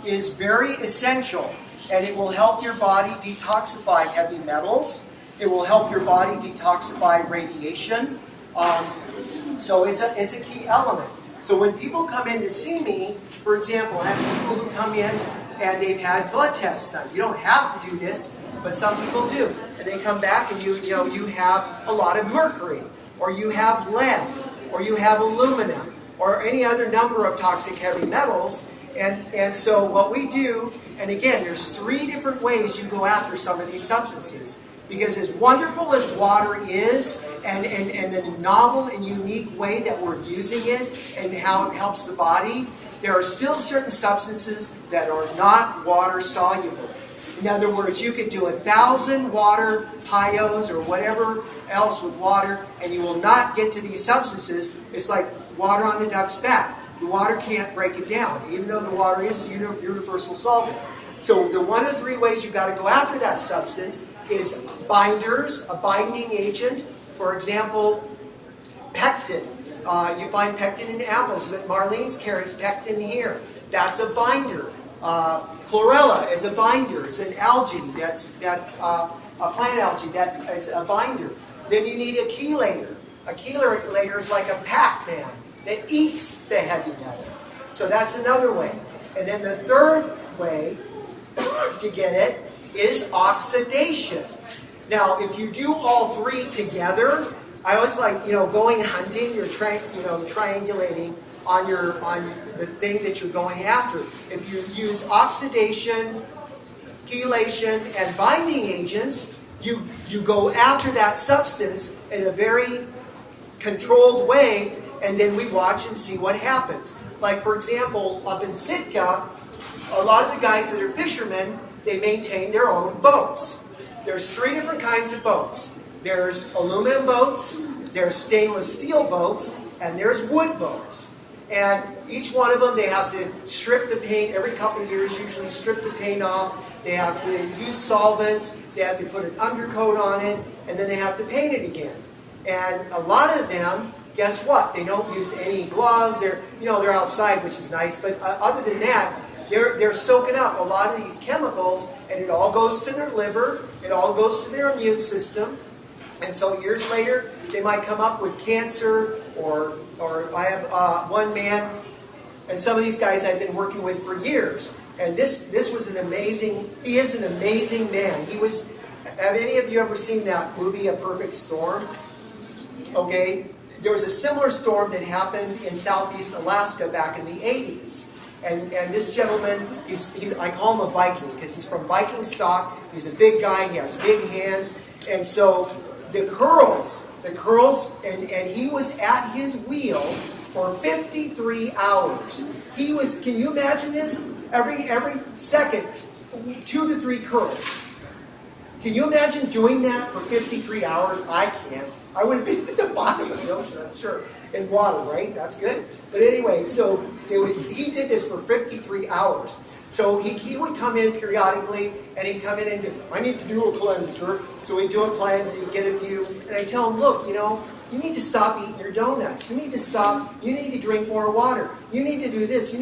is very essential, and it will help your body detoxify heavy metals. It will help your body detoxify radiation. So it's a key element. So when people come in to see me, for example, I have people who come in and they've had blood tests done. You don't have to do this, but some people do. And they come back and you have a lot of mercury, or you have lead, or you have aluminum, or any other number of toxic heavy metals. And so what we do, and again, there's 3 different ways you go after some of these substances. Because as wonderful as water is, and the novel and unique way that we're using it, and how it helps the body, there are still certain substances that are not water soluble. In other words, you could do 1,000 water pyos or whatever else with water, and you will not get to these substances. It's like water on the duck's back. The water can't break it down, even though the water is a universal solvent. So the one of 3 ways you've got to go after that substance is binders, a binding agent. For example, pectin. You find pectin in apples, but Marlene's carries pectin here. That's a binder. Chlorella is a binder. It's an algae. That's a plant algae. It's a binder. Then you need a chelator. A chelator is like a Pac-Man that eats the heavy metal. So that's another way. And then the third way to get it is oxidation. Now, if you do all 3 together, I always like, going hunting, you're triangulating on the thing that you're going after. If you use oxidation, chelation, and binding agents, you go after that substance in a very controlled way, and then we watch and see what happens. Like, for example, up in Sitka, a lot of the guys that are fishermen, they maintain their own boats. There's 3 different kinds of boats. There's aluminum boats, there's stainless steel boats, and there's wood boats. And each one of them, they have to strip the paint every couple of years, usually strip the paint off. They have to use solvents, they have to put an undercoat on it, and then they have to paint it again. And a lot of them, guess what? They don't use any gloves. They're outside, which is nice. But other than that, they're soaking up a lot of these chemicals, and it all goes to their liver. It all goes to their immune system. And so years later, they might come up with cancer, or I have one man, and some of these guys I've been working with for years. And this was he is an amazing man. Have any of you ever seen that movie, A Perfect Storm? Okay, there was a similar storm that happened in southeast Alaska back in the 80s. And this gentleman, I call him a Viking because he's from Viking stock. He's a big guy, he has big hands. And so the curls, and he was at his wheel for 53 hours. Can you imagine this? Every second, 2 to 3 curls. Can you imagine doing that for 53 hours? I can't. I would have been at the bottom of the ocean, I'm sure. In water, right? That's good. But anyway, so he did this for 53 hours. So he would come in periodically, and he'd come in and do, I need to do a cleanse, Dirk. So he'd do a cleanse, he'd get a view, and I tell him, look, you need to stop eating your donuts. You need to stop, you need to drink more water. You need to do this, and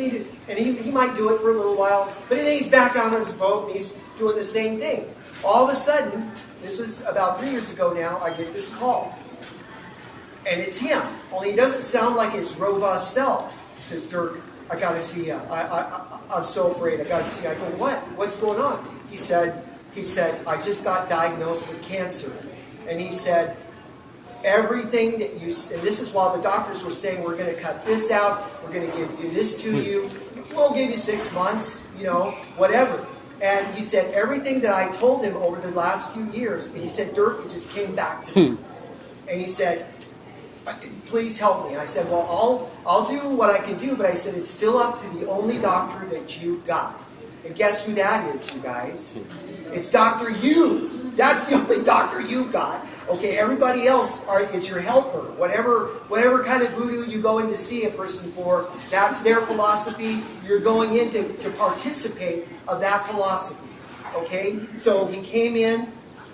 he might do it for a little while, but then he's back on his boat, and he's doing the same thing. All of a sudden, this was about 3 years ago now, I get this call. And it's him, only he doesn't sound like his robust self. He says, Dirk, I got to see you. I'm so afraid. I got to see you. I go, what? What's going on? He said, I just got diagnosed with cancer. And he said, everything that you, and this is while the doctors were saying, we're going to cut this out, we're going to do this to you, we'll give you 6 months, whatever. And he said, everything that I told him over the last few years, he said, Dirk, it just came back to me. And he said, please help me. And I said, well, I'll do what I can do, but I said, it's still up to the only doctor that you got. And guess who that is, you guys? It's Dr. You. That's the only doctor you got. Okay, everybody else is your helper. Whatever kind of voodoo you go in to see a person for, that's their philosophy. You're going in to participate of that philosophy. Okay? So he came in,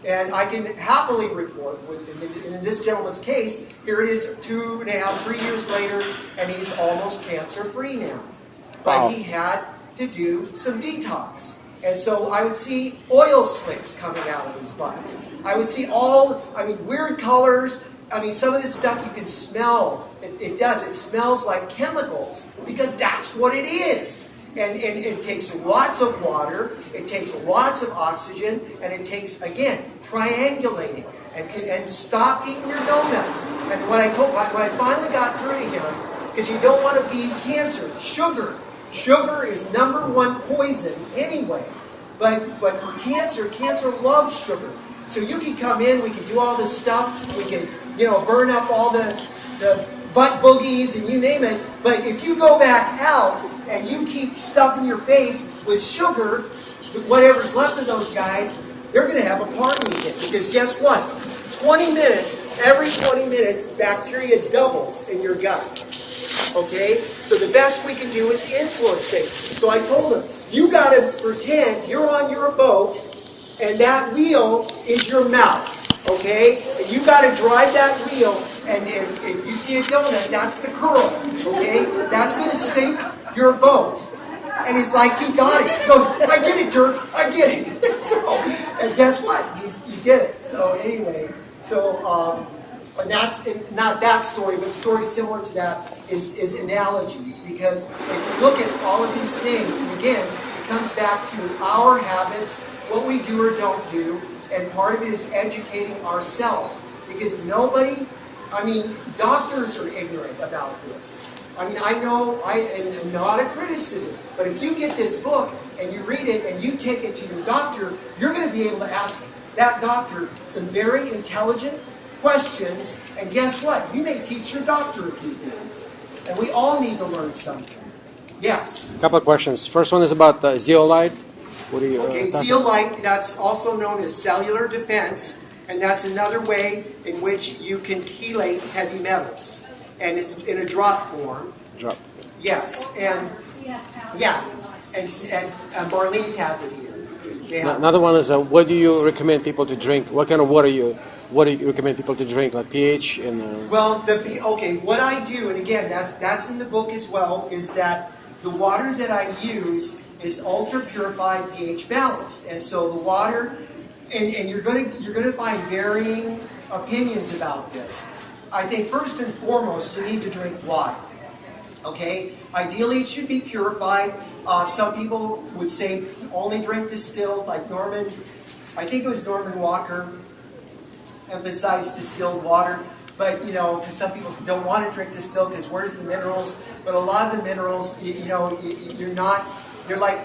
and I can happily report, in this gentleman's case, here it is 2.5, 3 years later, and he's almost cancer-free now. But he had to do some detox. And so I would see oil slicks coming out of his butt. I would see weird colors. Some of this stuff you can smell. It does. It smells like chemicals because that's what it is. And it takes lots of water. It takes lots of oxygen. And it takes, again, triangulating. And stop eating your donuts. And when I finally got through to him, because you don't want to feed cancer, sugar. Sugar is #1 poison anyway. But for cancer loves sugar. So you can come in, we can do all this stuff, we can, burn up all the butt boogies and you name it. But if you go back out and you keep stuffing your face with sugar, whatever's left of those guys, they're going to have a party again. Because guess what? 20 minutes, every 20 minutes, bacteria doubles in your gut. Okay? So the best we can do is influence things. So I told him, you got to pretend you're on your boat and that wheel is your mouth. Okay? And you got to drive that wheel, and if you see a donut, that's the curl. Okay? That's going to sink your boat. And he's like, he got it. He goes, I get it, Dirk. I get it. And guess what? He did it. So anyway, and that's not that story, but stories similar to that is analogies. Because if you look at all of these things, and again, it comes back to our habits, what we do or don't do, and part of it is educating ourselves. Because doctors are ignorant about this. I know, and not a criticism, but if you get this book and you read it and you take it to your doctor, you're going to be able to ask that doctor some very intelligent questions, and guess what? You may teach your doctor a few things. And we all need to learn something. Yes? A couple of questions. First one is about zeolite. What do you... Okay, zeolite, that's also known as cellular defense, and that's another way in which you can chelate heavy metals. And it's in a drop form. Drop. Yes, and Marlene's has it here. Yeah. Another one is what do you recommend people to drink? What kind of water what do you recommend people to drink? Like pH and. Well, what I do, and again, that's in the book as well, is that the water that I use is ultra purified pH balanced, and so the water, and you're gonna find varying opinions about this. I think first and foremost, you need to drink water. Okay? Ideally, it should be purified. Some people would say only drink distilled, like Norman Walker emphasized distilled water. But, because some people don't want to drink distilled because where's the minerals? But a lot of the minerals, you're like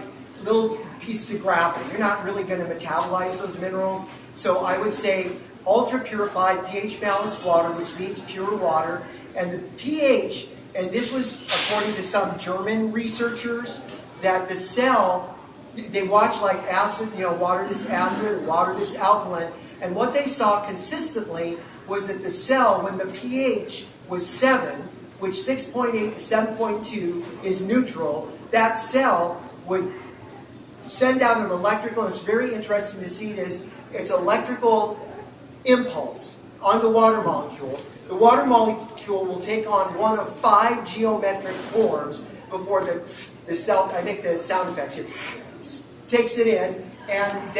little pieces of gravel. You're not really going to metabolize those minerals. So I would say ultra-purified, pH-balanced water, which means pure water. And the pH, and this was according to some German researchers, that the cell, they watch like acid, water that's acid, water that's alkaline, and what they saw consistently was that the cell, when the pH was 7, which 6.8 to 7.2 is neutral, that cell would send out an electrical, and it's very interesting to see this, it's electrical impulse on the water molecule. The water molecule will take on one of 5 geometric forms before the cell, I make the sound effects here, takes it in, and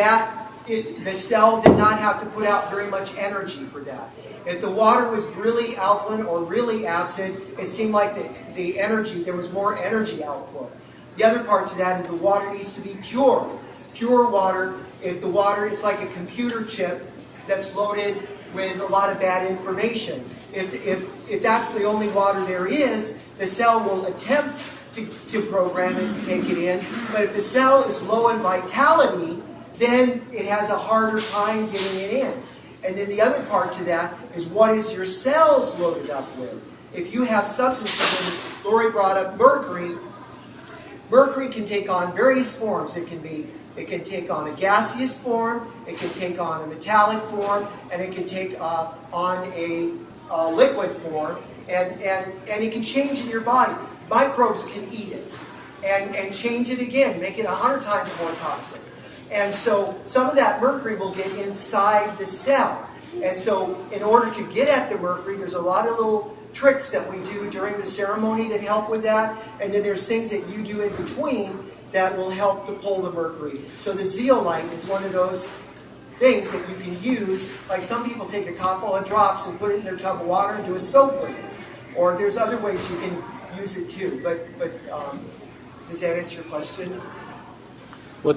the cell did not have to put out very much energy for that. If the water was really alkaline or really acid, it seemed like there was more energy output. The other part to that is the water needs to be pure. Pure water, if the water is like a computer chip that's loaded with a lot of bad information. If that's the only water there is, the cell will attempt to program it and take it in. But if the cell is low in vitality, then it has a harder time getting it in. And then the other part to that is what is your cells loaded up with? If you have substances, and Lori brought up mercury, mercury can take on various forms. It can take on a gaseous form, it can take on a metallic form, and it can take on a liquid form, and it can change in your body. Microbes can eat it and change it again, make it 100 times more toxic. And so some of that mercury will get inside the cell. And so in order to get at the mercury, there's a lot of little tricks that we do during the ceremony that help with that. And then there's things that you do in between that will help to pull the mercury. So the zeolite is one of those things that you can use, like some people take a couple of drops and put it in their tub of water and do a soap with it. Or there's other ways you can use it too. But does that answer your question? What?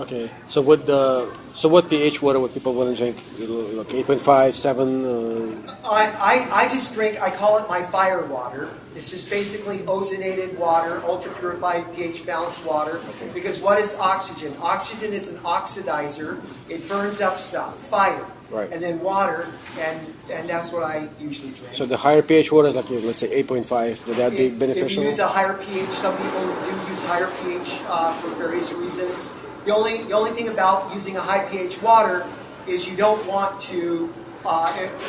Okay. So what pH water would people want to drink? Like 8.5, 7? I just drink, I call it my fire water. It's just basically ozonated water, ultra purified pH balanced water. Okay. Because what is oxygen? Oxygen is an oxidizer. It burns up stuff, fire. Right. And then water, and that's what I usually drink. So the higher pH water is like, let's say 8.5. Would that be beneficial? If you use a higher pH, some people do use higher pH for various reasons. The only thing about using a high pH water is you don't want to,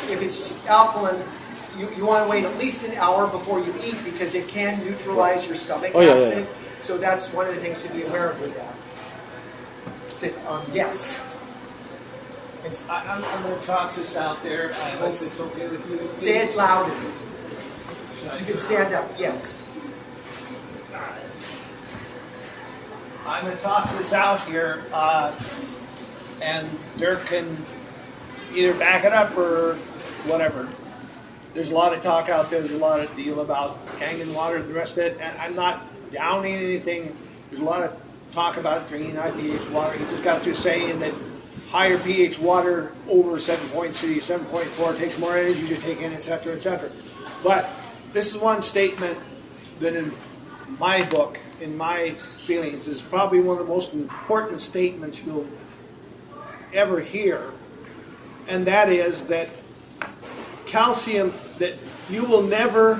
if it's alkaline, you want to wait at least an hour before you eat because it can neutralize your stomach acid. Yeah. So that's one of the things to be aware of with that. So, yes. I'm going to toss this out there. I hope it's okay with you. Please. Say it louder. You can stand up, yes. I'm going to toss this out here, and Dirk can either back it up or whatever. There's a lot of talk out there. There's a lot of deal about Kangen water and the rest of it. And I'm not downing anything. There's a lot of talk about drinking high pH water. He just got through saying that higher pH water over 7.3, 7.4 takes more energy to take in, etc., etc. But this is one statement that in my book, in my feelings, is probably one of the most important statements you'll ever hear. And that is that calcium, that you will never,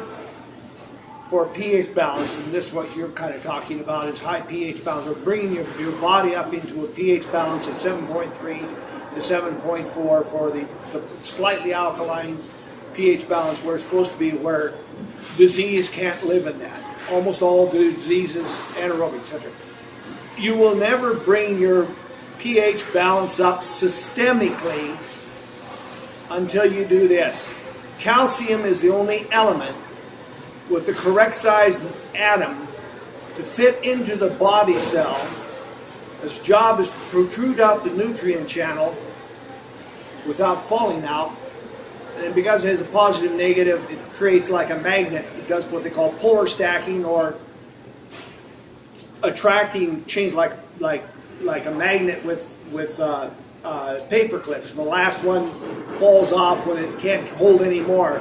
for pH balance, and this is what you're kind of talking about, is high pH balance, or bringing your body up into a pH balance of 7.3 to 7.4 for the slightly alkaline pH balance where it's supposed to be, where disease can't live in that. Almost all diseases, anaerobic, etc. You will never bring your pH balance up systemically until you do this. Calcium is the only element with the correct size atom to fit into the body cell. Its job is to protrude out the nutrient channel without falling out. And because it has a positive negative, it creates like a magnet. It does what they call polar stacking, or attracting chains like a magnet with paper clips. The last one falls off when it can't hold any more.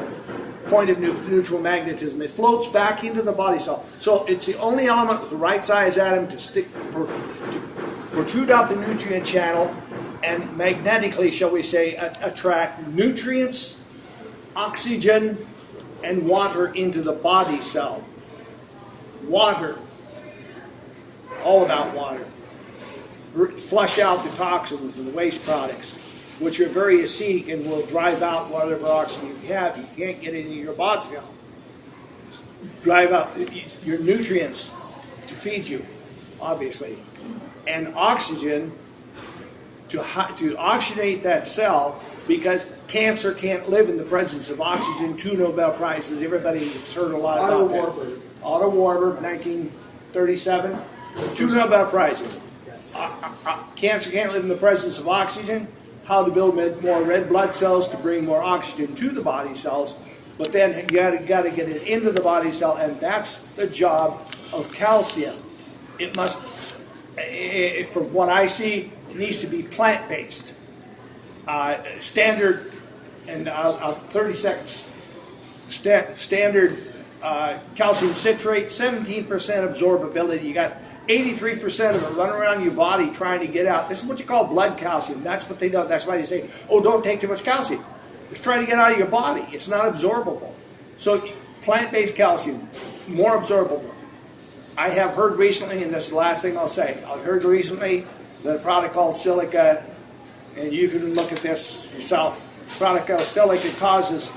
Point of neutral magnetism. It floats back into the body cell. So it's the only element with the right size atom to protrude out the nutrient channel and magnetically, shall we say, attract nutrients, oxygen, and water into the body cell. Water. All about water. Flush out the toxins and the waste products, which are very acidic and will drive out whatever oxygen you have. You can't get it into your body cell. Drive out your nutrients to feed you, obviously. And oxygen to oxygenate that cell, because cancer can't live in the presence of oxygen. 2 Nobel Prizes. Everybody's heard a lot about that. Otto Warburg, 1937. 2 Nobel Prizes. Cancer can't live in the presence of oxygen. How to build more red blood cells to bring more oxygen to the body cells. But then you got to get it into the body cell, and that's the job of calcium. It must, from what I see, it needs to be plant-based. Standard, and 30 seconds, standard calcium citrate, 17% absorbability. You got 83% of it running around your body trying to get out. This is what you call blood calcium. That's what they do. That's why they say, oh, don't take too much calcium. It's trying to get out of your body. It's not absorbable. So plant-based calcium, more absorbable. I have heard recently, and this is the last thing I'll say, I've heard recently that a product called silica, and you can look at this yourself, the product called silica causes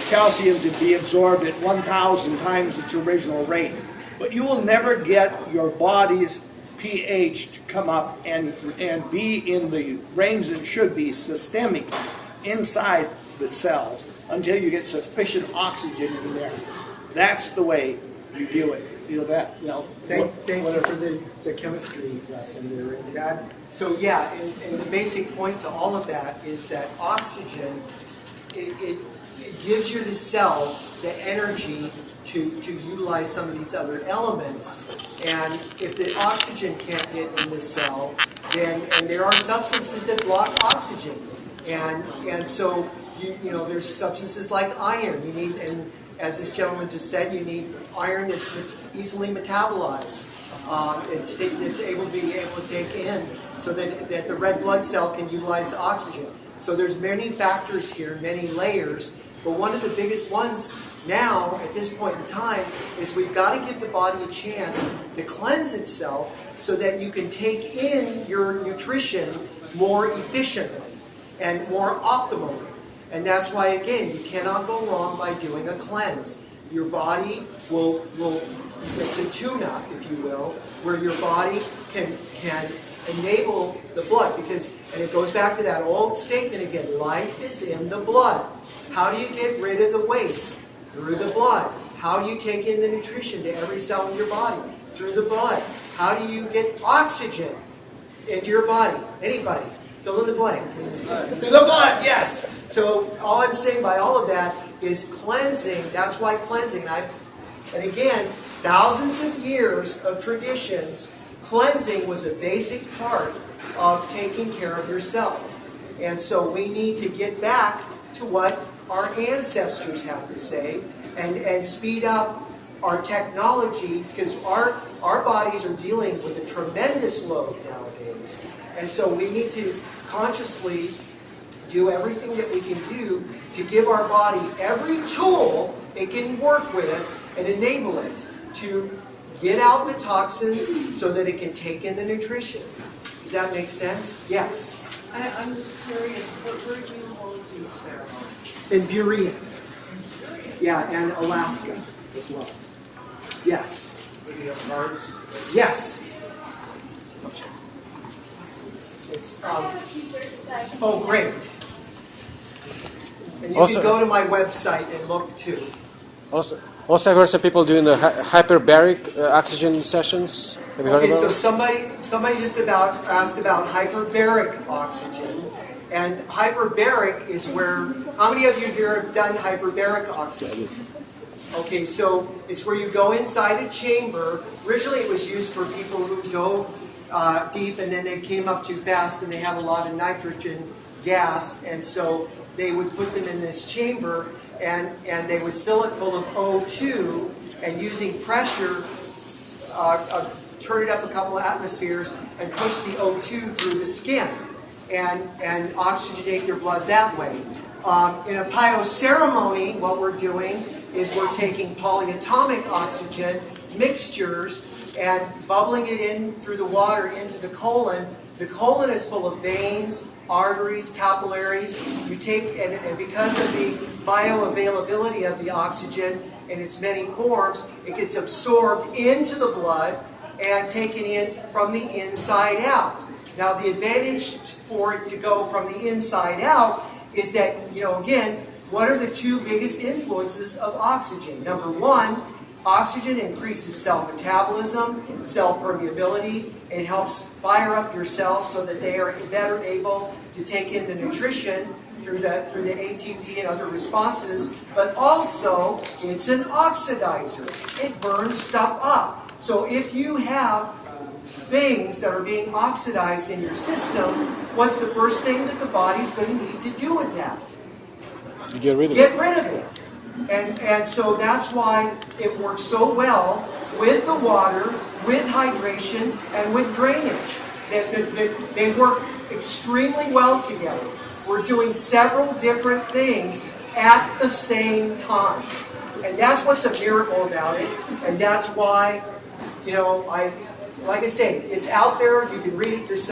calcium to be absorbed at 1,000 times its original rate. But you will never get your body's pH to come up and be in the range that it should be systemically inside the cells until you get sufficient oxygen in there. That's the way you do it. You know that. Thank you for the chemistry lesson there. And that, so yeah, and the basic point to all of that is that oxygen, it gives you the cell the energy to utilize some of these other elements. And if the oxygen can't get in the cell, then, and there are substances that block oxygen. And so, you know, there's substances like iron. You need, and as this gentleman just said, you need iron that's easily metabolized. It's able to be able to take in so that the red blood cell can utilize the oxygen. So there's many factors here, many layers, but one of the biggest ones now, at this point in time, is we've got to give the body a chance to cleanse itself so that you can take in your nutrition more efficiently and more optimally. And that's why, again, you cannot go wrong by doing a cleanse. Your body will it's a tune-up, if you will, where your body can enable the blood. Because, and it goes back to that old statement again, life is in the blood. How do you get rid of the waste? Through the blood. How do you take in the nutrition to every cell in your body? Through the blood. How do you get oxygen into your body? Anybody? Fill in the blank. Through the blood, yes. So all I'm saying by all of that is cleansing. That's why cleansing. And again, thousands of years of traditions, cleansing was a basic part of taking care of yourself. And so we need to get back to what our ancestors have to say and speed up our technology, because our bodies are dealing with a tremendous load nowadays. And so we need to consciously do everything that we can do to give our body every tool it can work with and enable it to get out the toxins so that it can take in the nutrition. Does that make sense? Yes. I'm just curious, where do you hold these ceremonies? In Berea. Yeah, and Alaska as well. Yes. Yes. It's, oh, great. And you Also, can go to my website and look too. Also, I've heard some people doing the hyperbaric oxygen sessions. Have you heard Okay, about so it? somebody just asked about hyperbaric oxygen. And hyperbaric is where, how many of you here have done hyperbaric oxygen? Okay, so it's where you go inside a chamber. Originally it was used for people who dove deep and then they came up too fast and they had a lot of nitrogen gas, and so they would put them in this chamber and they would fill it full of O2, and using pressure turn it up a couple of atmospheres and push the O2 through the skin and oxygenate their blood that way. In a PIO ceremony, what we're doing is we're taking polyatomic oxygen mixtures and bubbling it in through the water into the colon. The colon is full of veins, arteries, capillaries. You take, and because of the bioavailability of the oxygen in its many forms, it gets absorbed into the blood and taken in from the inside out. Now the advantage for it to go from the inside out is that, you know, again, what are the two biggest influences of oxygen? Number one, oxygen increases cell metabolism, cell permeability. It helps fire up your cells so that they are better able to take in the nutrition through the ATP and other responses. But also, it's an oxidizer. It burns stuff up. So if you have things that are being oxidized in your system, what's the first thing that the body's going to need to do with that? You get rid of Get rid of it. And so that's why it works so well with the water, with hydration, and with drainage. They work extremely well together. We're doing several different things at the same time. And that's what's a miracle about it. And that's why, you know, like I say, it's out there. You can read it yourself.